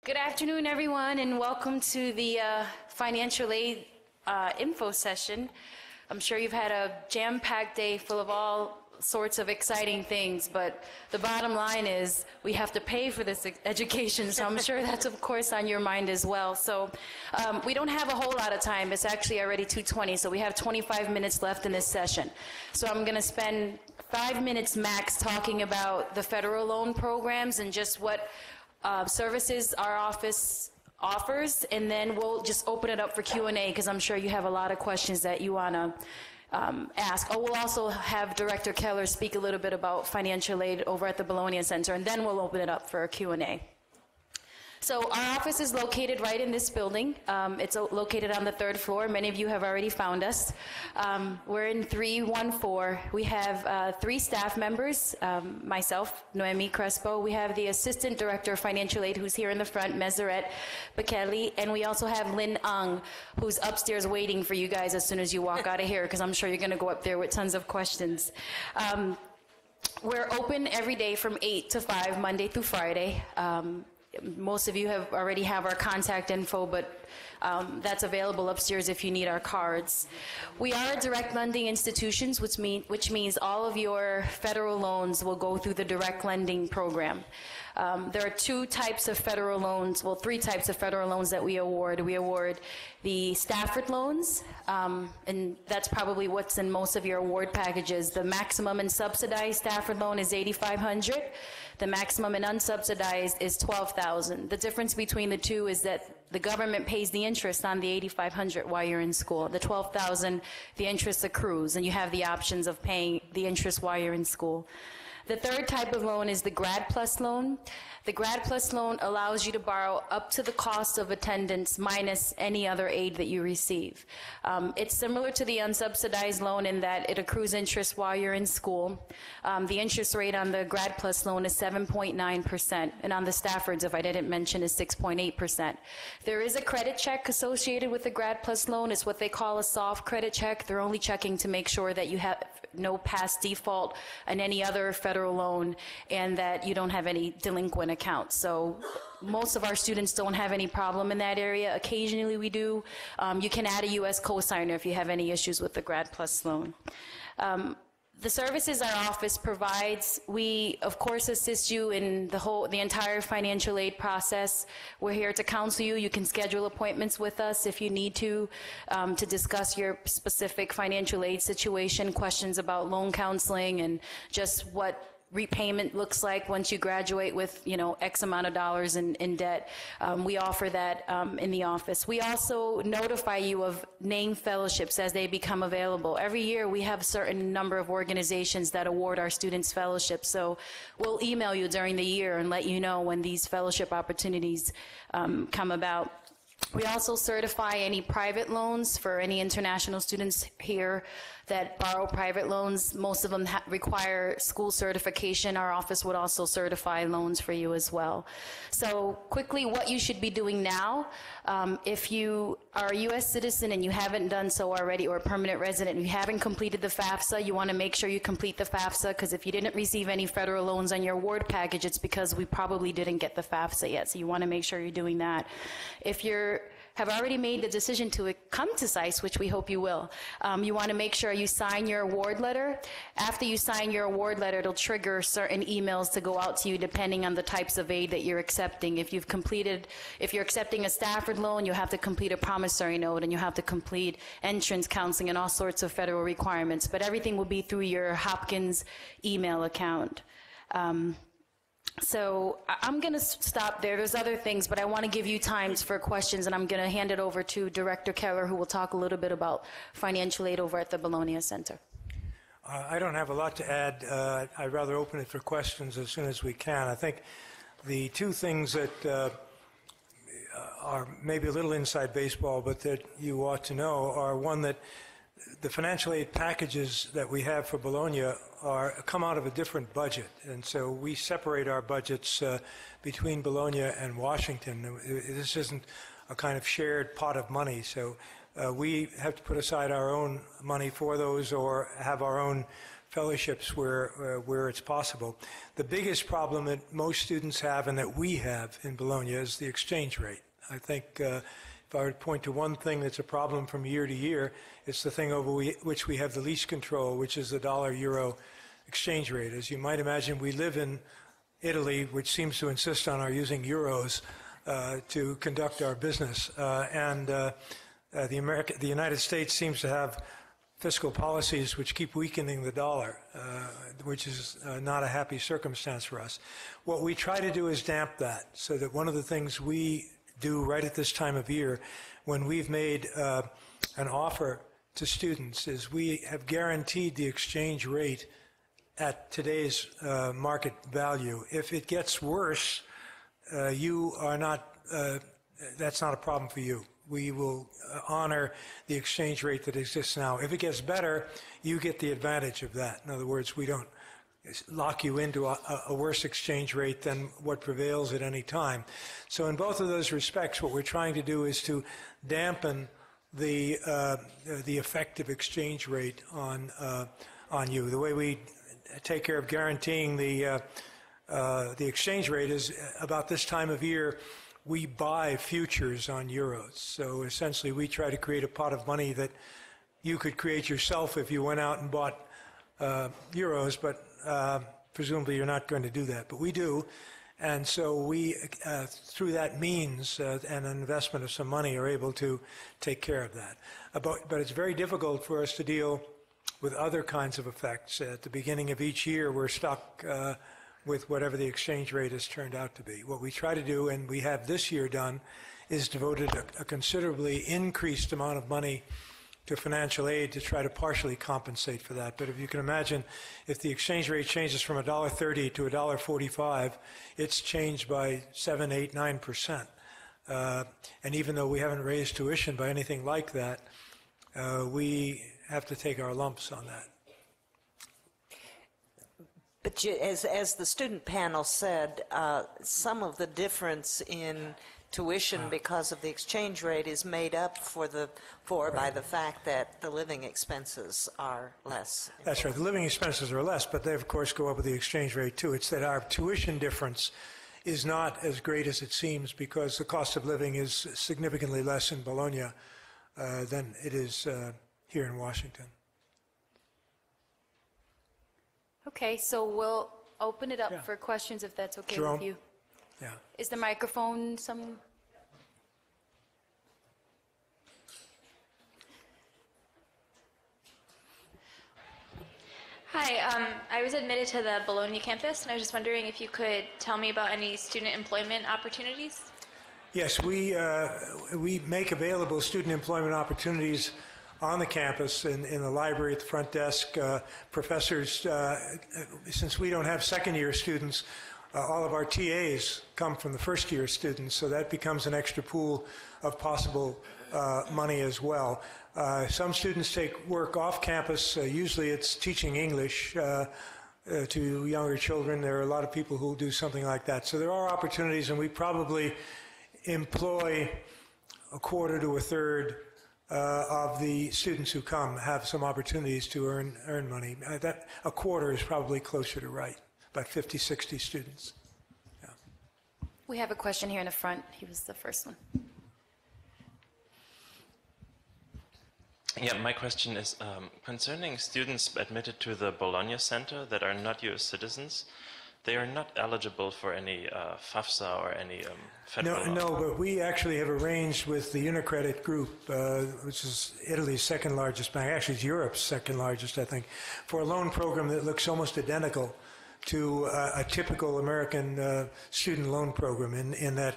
Good afternoon, everyone, and welcome to the financial aid info session. I'm sure you've had a jam-packed day full of all sorts of exciting things, but the bottom line is we have to pay for this education, so I'm sure that's, of course, on your mind as well. So we don't have a whole lot of time. It's actually already 2:20, so we have 25 minutes left in this session. So I'm going to spend 5 minutes max talking about the federal loan programs and just what services our office offers, and then we'll just open it up for Q&A because I'm sure you have a lot of questions that you want to ask. Oh, we'll also have Director Keller speak a little bit about financial aid over at the Bologna Center, and then we'll open it up for a Q&A. So our office is located right in this building. It's located on the 3rd floor. Many of you have already found us. We're in 314. We have 3 staff members, myself, Noemi Crespo. We have the Assistant Director of Financial Aid, who's here in the front, Meseret Bekele. And we also have Lynn Ang, who's upstairs waiting for you guys as soon as you walk out of here, because I'm sure you're going to go up there with tons of questions. We're open every day from 8 to 5, Monday through Friday. Most of you already have our contact info, but that's available upstairs if you need our cards. We are direct lending institutions, which means all of your federal loans will go through the direct lending program. There are 2 types of federal loans, well, 3 types of federal loans that we award. We award the Stafford loans, and that's probably what's in most of your award packages. The maximum and subsidized Stafford loan is $8,500. The maximum and unsubsidized is $12,000. The difference between the 2 is that the government pays the interest on the $8,500 while you're in school. The $12,000, the interest accrues, and you have the options of paying the interest while you're in school. The 3rd type of loan is the Grad Plus loan. The Grad Plus loan allows you to borrow up to the cost of attendance minus any other aid that you receive. It's similar to the unsubsidized loan in that it accrues interest while you're in school. The interest rate on the Grad Plus loan is 7.9%, and on the Staffords, if I didn't mention, is 6.8%. There is a credit check associated with the Grad Plus loan. It's what they call a soft credit check. They're only checking to make sure that you have no past default on any other federal loan and that you don't have any delinquent accounts. So most of our students don't have any problem in that area. Occasionally we do. You can add a U.S. cosigner if you have any issues with the Grad Plus loan. The services our office provides, we of course assist you in the entire financial aid process. We're here to counsel you. You can schedule appointments with us if you need to discuss your specific financial aid situation, questions about loan counseling and just what repayment looks like once you graduate with, X amount of dollars in debt. We offer that in the office. We also notify you of named fellowships as they become available. Every year we have a certain number of organizations that award our students fellowships, so we'll email you during the year and let you know when these fellowship opportunities come about. We also certify any private loans for any international students here that borrow private loans. Most of them require school certification. Our office would also certify loans for you as well. So quickly, what you should be doing now, if you are a U.S. citizen and you haven't done so already, or a permanent resident and you haven't completed the FAFSA, you want to make sure you complete the FAFSA, because if you didn't receive any federal loans on your award package, it's because we probably didn't get the FAFSA yet, so you want to make sure you're doing that. If you have already made the decision to come to SAIS, which we hope you will, you want to make sure you sign your award letter. After you sign your award letter, it'll trigger certain emails to go out to you depending on the types of aid that you're accepting. If you're accepting a Stafford loan, you'll have to complete a promissory note, and you'll have to complete entrance counseling and all sorts of federal requirements. But everything will be through your Hopkins email account. So I'm going to stop there. There's other things, but I want to give you times for questions, and I'm going to hand it over to Director Keller, who will talk a little bit about financial aid over at the Bologna Center. I don't have a lot to add. I'd rather open it for questions as soon as we can. I think the 2 things that are maybe a little inside baseball, but that you ought to know, are one, that the financial aid packages that we have for Bologna come out of a different budget, and so we separate our budgets between Bologna and Washington. This isn't a kind of shared pot of money, so we have to put aside our own money for those, or have our own fellowships where it's possible. The biggest problem that most students have and that we have in Bologna is the exchange rate. I think if I were to point to one thing that's a problem from year to year, it's the thing over which we have the least control, which is the dollar-euro exchange rate. As you might imagine, we live in Italy, which seems to insist on our using euros to conduct our business. The United States seems to have fiscal policies which keep weakening the dollar, which is not a happy circumstance for us. What we try to do is damp that, so that one of the things we do right at this time of year, when we've made an offer to students, is we have guaranteed the exchange rate at today's market value. If it gets worse, you are not, that's not a problem for you. We will honor the exchange rate that exists now. If it gets better, you get the advantage of that. In other words, we don't lock you into a worse exchange rate than what prevails at any time. So in both of those respects, what we're trying to do is to dampen the effective exchange rate on you. The way we take care of guaranteeing the exchange rate is about this time of year, we buy futures on euros. So essentially, we try to create a pot of money that you could create yourself if you went out and bought euros, but presumably you're not going to do that. But we do. And so we, through that means and an investment of some money, are able to take care of that. But it's very difficult for us to deal with other kinds of effects. At the beginning of each year, we're stuck with whatever the exchange rate has turned out to be. What we try to do, and we have this year done, is devoted a considerably increased amount of money to financial aid to try to partially compensate for that. But if you can imagine, if the exchange rate changes from $1.30 to $1.45, it's changed by 7, 8, 9%. And even though we haven't raised tuition by anything like that, we have to take our lumps on that. But as the student panel said, some of the difference in tuition because of the exchange rate is made up by the fact that the living expenses are less. That's right. The living expenses are less, but they, of course, go up with the exchange rate, too. It's that our tuition difference is not as great as it seems because the cost of living is significantly less in Bologna than it is here in Washington. Okay, so we'll open it up for questions if that's okay Jerome? with you. Yeah. Is the microphone some? Hi, I was admitted to the Bologna campus, and I was just wondering if you could tell me about any student employment opportunities. Yes, we make available student employment opportunities on the campus, in the library, at the front desk. Professors, since we don't have second-year students, all of our TAs come from the first-year students, so that becomes an extra pool of possible money as well. Some students take work off campus. Usually it's teaching English to younger children. There are a lot of people who do something like that. So there are opportunities, and we probably employ a quarter to a third of the students who come have some opportunities to earn money. That a quarter is probably closer to right, about 50, 60 students. Yeah. We have a question here in the front. He was the first one. Yeah, my question is concerning students admitted to the Bologna Center that are not U.S. citizens. They are not eligible for any FAFSA or any federal. No, but we actually have arranged with the Unicredit Group, which is Italy's second largest bank, actually it's Europe's second largest, I think, for a loan program that looks almost identical to a typical American student loan program in that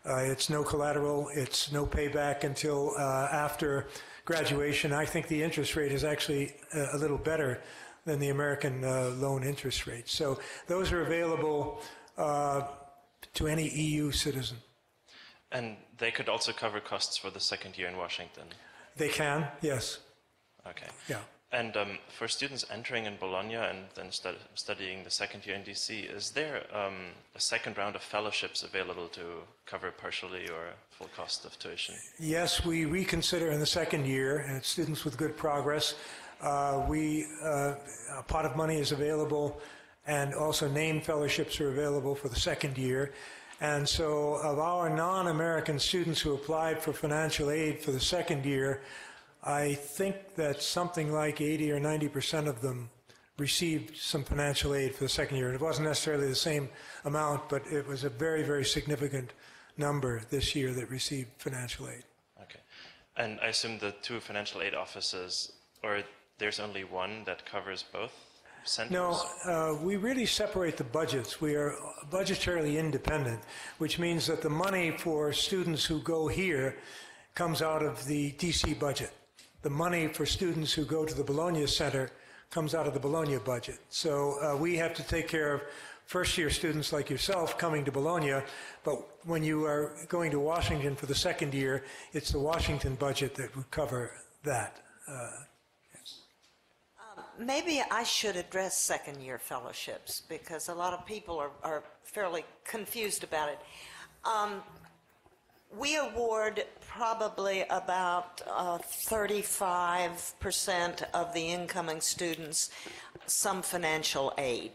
it's no collateral, it's no payback until after graduation. I think the interest rate is actually a little better than the American loan interest rate. So those are available to any EU citizen. And they could also cover costs for the second year in Washington? They can, yes. Okay. Yeah. And for students entering in Bologna and then studying the second year in DC, is there a second round of fellowships available to cover partially or full cost of tuition? Yes, we reconsider in the second year, and students with good progress A pot of money is available, and also named fellowships are available for the second year. And so of our non-American students who applied for financial aid for the second year, I think that something like 80 or 90% of them received some financial aid for the second year. It wasn't necessarily the same amount, but it was a very, very significant number this year that received financial aid. Okay. And I assume the two financial aid offices, or there's only one that covers both centers? No, we really separate the budgets. We are budgetarily independent, which means that the money for students who go here comes out of the DC budget. The money for students who go to the Bologna Center comes out of the Bologna budget. So we have to take care of first-year students like yourself coming to Bologna, but when you are going to Washington for the second year, it's the Washington budget that would cover that. Maybe I should address second-year fellowships, because a lot of people are fairly confused about it. We award probably about 35% of the incoming students some financial aid.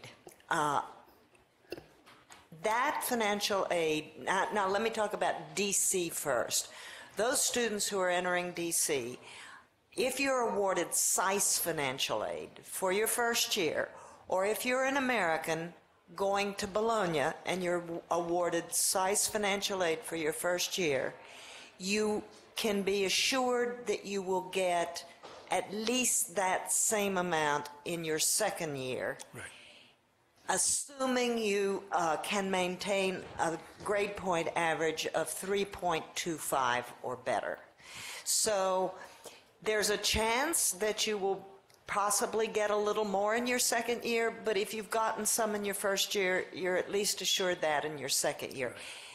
That financial aid, now let me talk about DC first. Those students who are entering DC, if you're awarded SAIS financial aid for your first year, or if you're an American going to Bologna and you're awarded SAIS financial aid for your first year, you can be assured that you will get at least that same amount in your second year. Right. Assuming you can maintain a grade point average of 3.25 or better. So there's a chance that you will possibly get a little more in your second year, but if you've gotten some in your first year, you're at least assured that in your second year.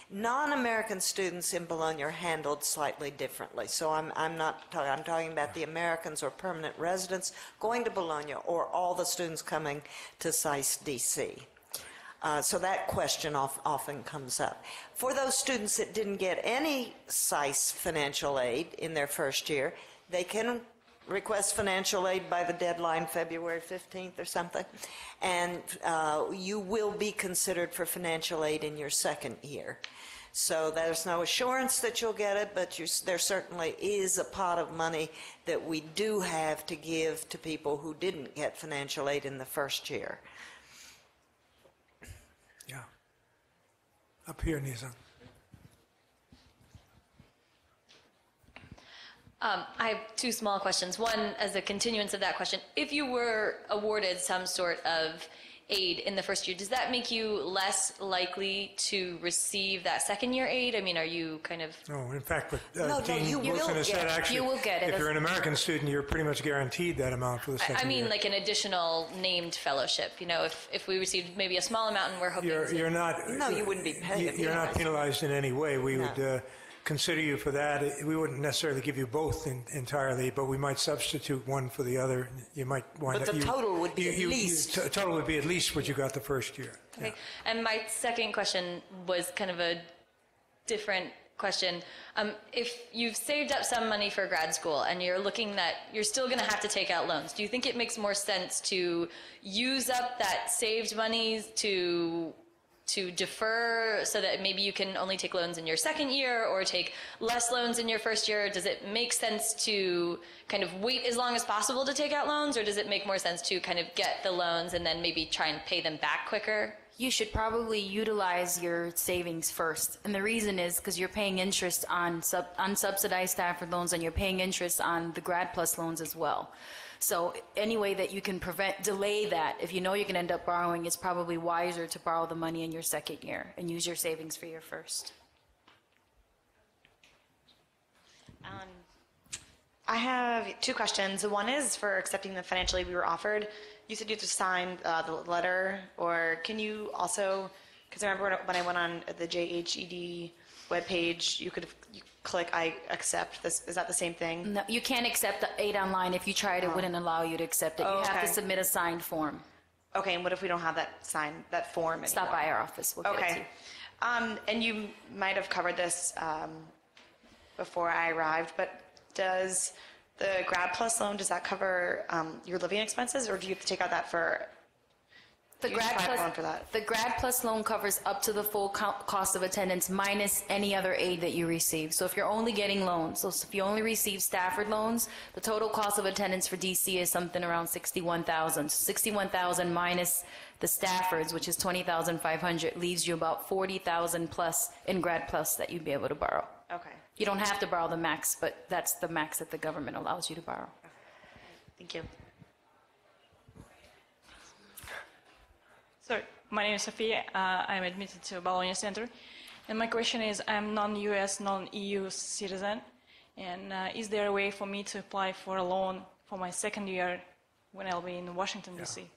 Non-American students in Bologna are handled slightly differently. So I'm talking about the Americans or permanent residents going to Bologna, or all the students coming to SAIS DC. So that question often comes up. For those students that didn't get any SAIS financial aid in their first year, they can request financial aid by the deadline, February 15th or something, and you will be considered for financial aid in your second year. So there's no assurance that you'll get it, but there certainly is a pot of money that we do have to give to people who didn't get financial aid in the first year. Yeah. Up here, Nisa. I have two small questions. One, as a continuance of that question, if you were awarded some sort of aid in the first year, does that make you less likely to receive that second year aid? I mean, are you kind of... No, in fact, what No, Dean you will Wilson has said, get it. actually, You will get it. if you're an American student, you're pretty much guaranteed that amount for the second I mean, year. like an additional named fellowship. You know, if we received maybe a small amount and we're hoping You're not... No, you wouldn't be paid. You're not penalized in any way. We No. would consider you for that. We wouldn't necessarily give you both entirely, but we might substitute one for the other. You might wind But up... the total would be at least. Total would be at least what you got the first year. Okay. Yeah. And my second question was kind of a different question. If you've saved up some money for grad school and you're looking that you're still going to have to take out loans, do you think it makes more sense to use up that saved money to defer so that maybe you can only take loans in your second year, or take less loans in your first year? Does it make sense to kind of wait as long as possible to take out loans, or does it make more sense to kind of get the loans and then maybe try and pay them back quicker? You should probably utilize your savings first. And the reason is because you're paying interest on unsubsidized Stafford loans, and you're paying interest on the Grad Plus loans as well. So any way that you can delay that, if you know you're going to end up borrowing, it's probably wiser to borrow the money in your second year and use your savings for your first. I have two questions. One is for accepting the financial aid we were offered. You said you had to sign the letter, or can you also, because I remember when I went on the JHED webpage, you click I accept this. Is that the same thing? No, you can't accept the aid online. If you tried, it wouldn't allow you to accept it. You have okay. to submit a signed form. Okay, and what if we don't have that form anymore? Stop by our office. We'll get it to you. Okay. And you might have covered this before I arrived, but does The Grad Plus loan, does that cover your living expenses, or do you have to take out that for? The you Grad apply Plus, loan for that? the Grad Plus loan covers up to the full cost of attendance minus any other aid that you receive. So if you're only getting loans, so if you only receive Stafford loans, the total cost of attendance for DC is something around $61,000. So $61,000 minus the Staffords, which is $20,500, leaves you about $40,000 plus in Grad Plus that you'd be able to borrow. Okay, You don't have to borrow the max, but that's the max that the government allows you to borrow. thank you. Sorry, my name is Sophia. I'm admitted to Bologna Center. And my question is, I'm non-US, non-EU citizen. And is there a way for me to apply for a loan for my second year when I'll be in Washington, D.C.?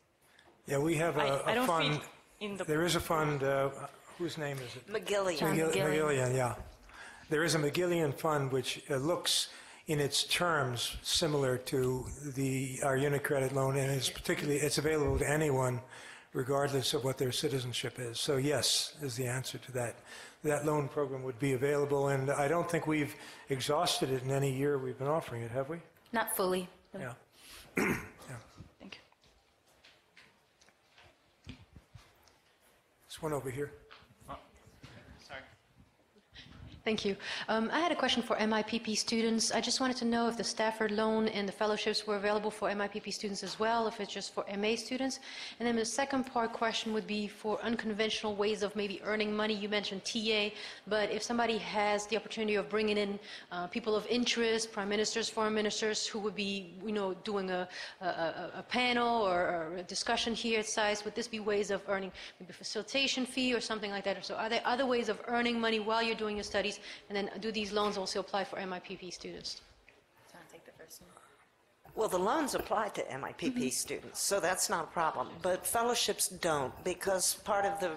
Yeah, we have I a don't fund. fit in the... There is a fund, whose name is it? McGillian. McGillian, yeah. There is a McGillian fund which looks in its terms similar to our UniCredit loan, and it's available to anyone regardless of what their citizenship is. So yes, is the answer to that. That loan program would be available, and I don't think we've exhausted it in any year we've been offering it, have we? Not fully. Yeah. Thank you. This one over here. Thank you. I had a question for MIPP students. I just wanted to know if the Stafford loan and the fellowships were available for MIPP students as well, if it's just for MA students. And then the second part question would be for unconventional ways of maybe earning money. You mentioned TA, but if somebody has the opportunity of bringing in people of interest, prime ministers, foreign ministers, who would be, doing a panel or a discussion here at SAIS, would this be ways of earning maybe a facilitation fee or something like that? So are there other ways of earning money while you're doing your studies? And then do these loans also apply for MIPP students? Well, the loans apply to MIPP students, so that's not a problem. But fellowships don't, because part of the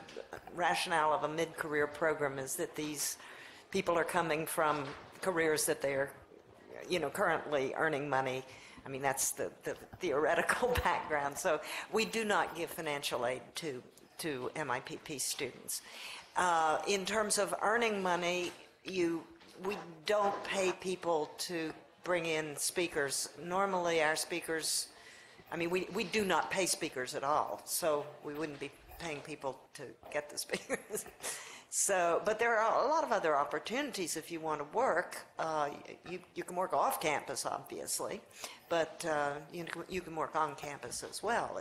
rationale of a mid-career program is that these people are coming from careers that they're, currently earning money. I mean, that's the theoretical background. So we do not give financial aid to MIPP students. In terms of earning money, we don't pay people to bring in speakers. Normally, our speakers, we do not pay speakers at all, so we wouldn't be paying people to get the speakers. But there are a lot of other opportunities if you want to work. You can work off campus, obviously, but you can work on campus as well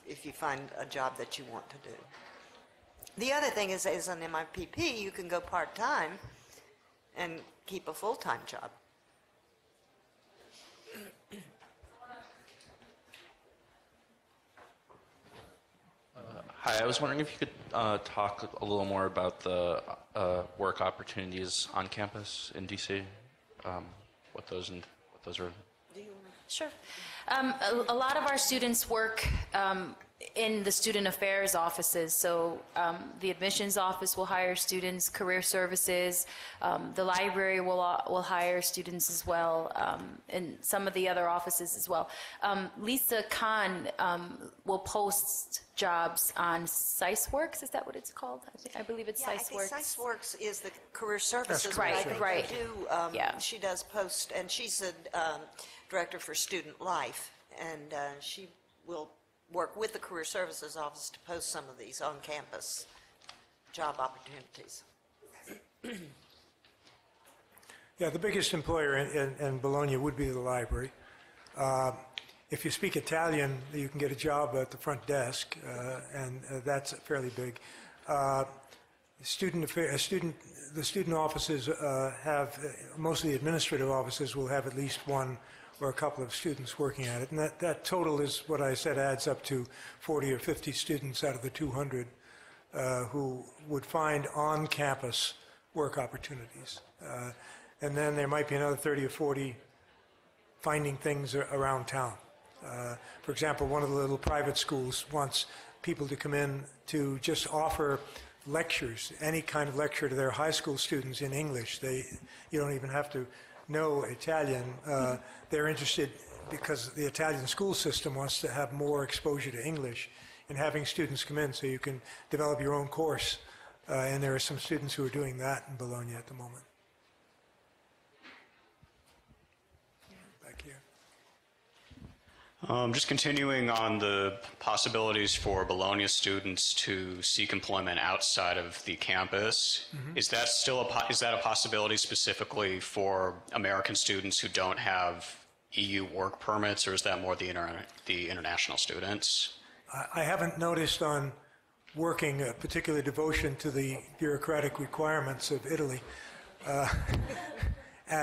if you find a job that you want to do. The other thing is, as an MIPP, you can go part-time and keep a full-time job. Hi, I was wondering if you could talk a little more about the work opportunities on campus in DC, what those are. Sure. A lot of our students work in the student affairs offices. So the admissions office will hire students, career services, the library will hire students as well, and some of the other offices as well. Lisa Khan will post jobs on SAIS Works. Is that what it's called? I believe it's SAIS Works. SAIS Works is the career services. Right, I think right. they do, Yeah. She does post, and she's a director for student life, and she will work with the Career Services Office to post some of these on-campus job opportunities. Yeah, the biggest employer in Bologna would be the library. If you speak Italian, you can get a job at the front desk, and that's fairly big. The student offices have, most of the administrative offices will have at least one or a couple of students working at it. And that total is what I said adds up to 40 or 50 students out of the 200 who would find on-campus work opportunities. And then there might be another 30 or 40 finding things around town. For example, one of the little private schools wants people to come in to just offer lectures, any kind of lecture to their high school students in English. You don't even have to know Italian. They're interested because the Italian school system wants to have more exposure to English and having students come in so you can develop your own course. And there are some students who are doing that in Bologna at the moment. Just continuing on the possibilities for Bologna students to seek employment outside of the campus, is that still is that a possibility specifically for American students who don't have EU work permits, or is that more the international students? I haven't noticed on working a particular devotion to the bureaucratic requirements of Italy.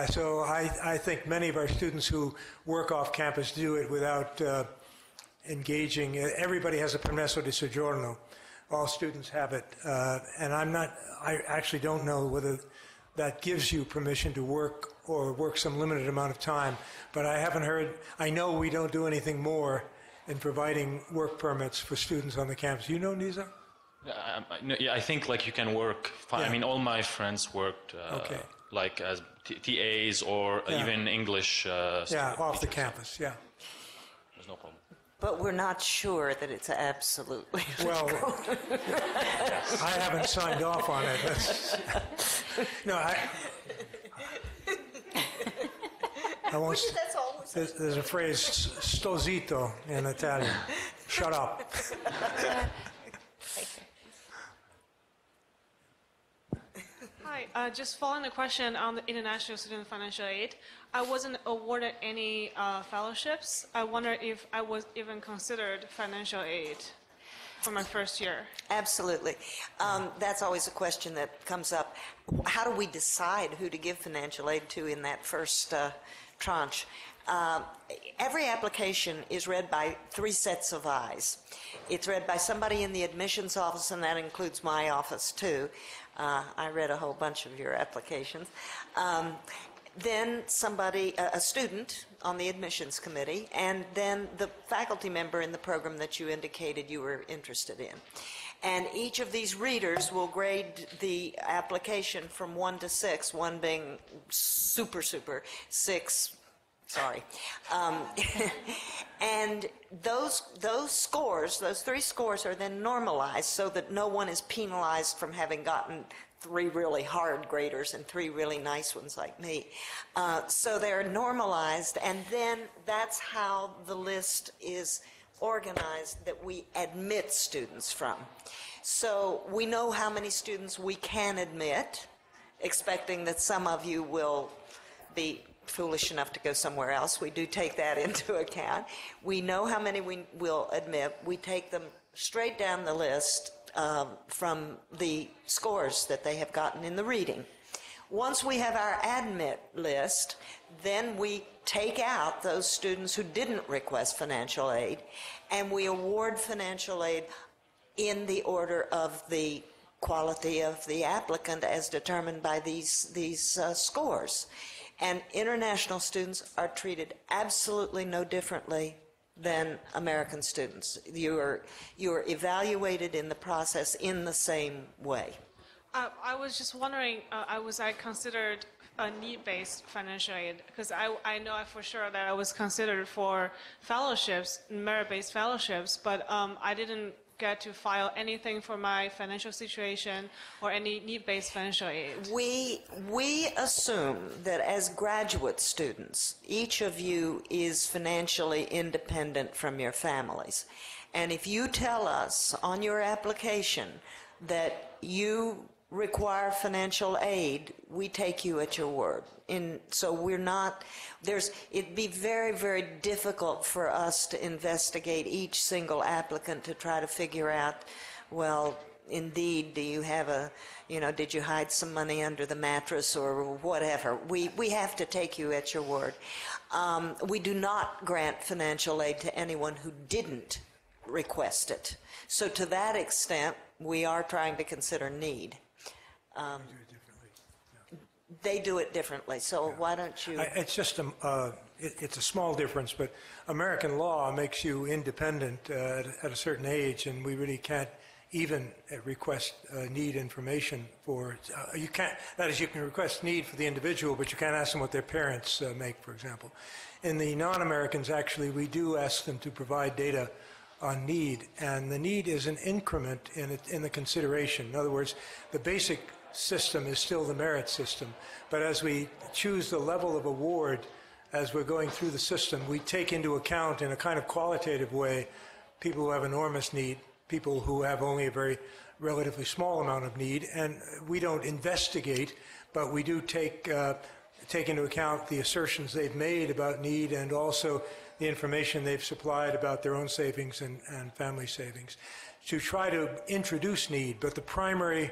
So I think many of our students who work off campus do it without engaging. Everybody has a permesso di soggiorno. All students have it. And I actually don't know whether that gives you permission to work or work some limited amount of time. But I haven't heard, I know we don't do anything more in providing work permits for students on the campus. You know, Nisa? Yeah, I think like you can work fine. Yeah. I mean, all my friends worked like as TAs or even English. Off the campus, yeah. There's no problem. But we're not sure that it's absolutely Well, I haven't signed off on it. I won't. There's a phrase, sto zitto, in Italian. Shut up. Hi, just following the question on the international student financial aid. I wasn't awarded any fellowships. I wonder if I was even considered financial aid for my first year. Absolutely. That's always a question that comes up. How do we decide who to give financial aid to in that first tranche? Every application is read by 3 sets of eyes. It's read by somebody in the admissions office, and that includes my office too. I read a whole bunch of your applications. Then somebody, a student on the admissions committee, and then the faculty member in the program that you indicated you were interested in. And each of these readers will grade the application from 1 to 6, 1 being super, 6, sorry. And those scores, those 3 scores are then normalized so that no one is penalized from having gotten 3 really hard graders and 3 really nice ones like me. So they're normalized, and then that's how the list is organized that we admit students from. So we know how many students we can admit, expecting that some of you will be foolish enough to go somewhere else. We do take that into account. We know how many we will admit. We take them straight down the list from the scores that they have gotten in the reading. Once we have our admit list, then we take out those students who didn't request financial aid, and we award financial aid in the order of the quality of the applicant as determined by these scores. And international students are treated absolutely no differently than American students. You are evaluated in the process in the same way. I was just wondering, was I considered a need-based financial aid? Because I know for sure that I was considered for fellowships, merit-based fellowships, but I didn't get to file anything for my financial situation or any need-based financial aid. We assume that as graduate students, each of you is financially independent from your families. And if you tell us on your application that you require financial aid, we take you at your word. So we're not, it'd be very, very difficult for us to investigate each single applicant to try to figure out, well, indeed, do you have did you hide some money under the mattress or whatever? We have to take you at your word. We do not grant financial aid to anyone who didn't request it. So to that extent, we are trying to consider need. They do it differently, so why don't you... It's just it's a small difference, but American law makes you independent at a certain age, and we really can't even request need information for... you can't, that is, you can request need for the individual, but you can't ask them what their parents make, for example. In the non-Americans, actually, we do ask them to provide data on need, and the need is an increment in the consideration. In other words, the basic system is still the merit system, but as we choose the level of award, as we're going through the system, we take into account in a kind of qualitative way people who have enormous need, people who have only a very relatively small amount of need, and we don't investigate, but we do take into account the assertions they've made about need and also the information they've supplied about their own savings and family savings to try to introduce need. But the primary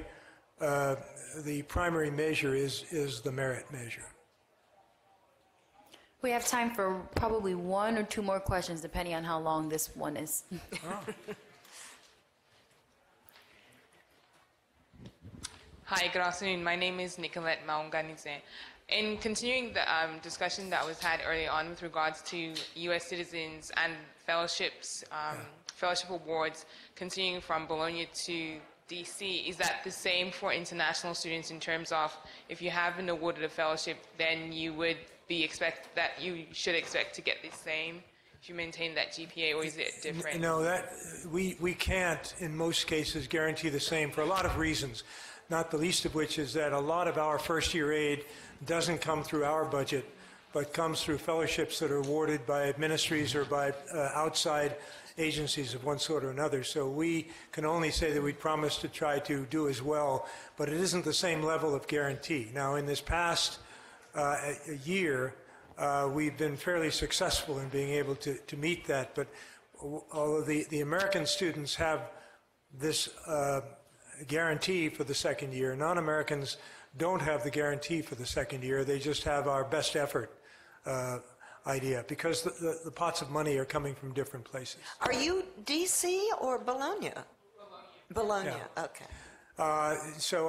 measure is the merit measure. We have time for probably one or two more questions, depending on how long this one is. Hi, good afternoon. My name is Nicolette Maunganize. In continuing the discussion that was had early on with regards to U.S. citizens and fellowships, fellowship awards, continuing from Bologna to D.C., is that the same for international students in terms of if you have been awarded a fellowship, then you would be you should expect to get the same if you maintain that GPA, or is it different? No, we can't in most cases guarantee the same for a lot of reasons, not the least of which is that a lot of our first-year aid doesn't come through our budget, but comes through fellowships that are awarded by ministries or by outside agencies of one sort or another. So we can only say that we promise to try to do as well, but it isn't the same level of guarantee. Now, in this past year, we've been fairly successful in being able to meet that, but although the American students have this guarantee for the second year, non-Americans don't have the guarantee for the second year. They just have our best effort idea, because the pots of money are coming from different places. Are you D.C. or Bologna? Bologna, Yeah. okay. So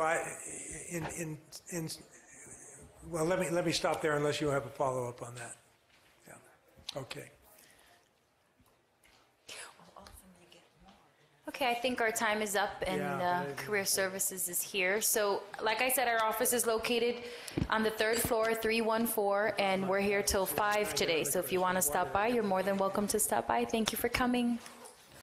well, let me stop there unless you have a follow-up on that. Yeah. Okay. Okay, I think our time is up, and Career Services is here. So, like I said, our office is located on the 3rd floor, 314, and we're here till 5 today. So if you want to stop by, you're more than welcome to stop by. Thank you for coming.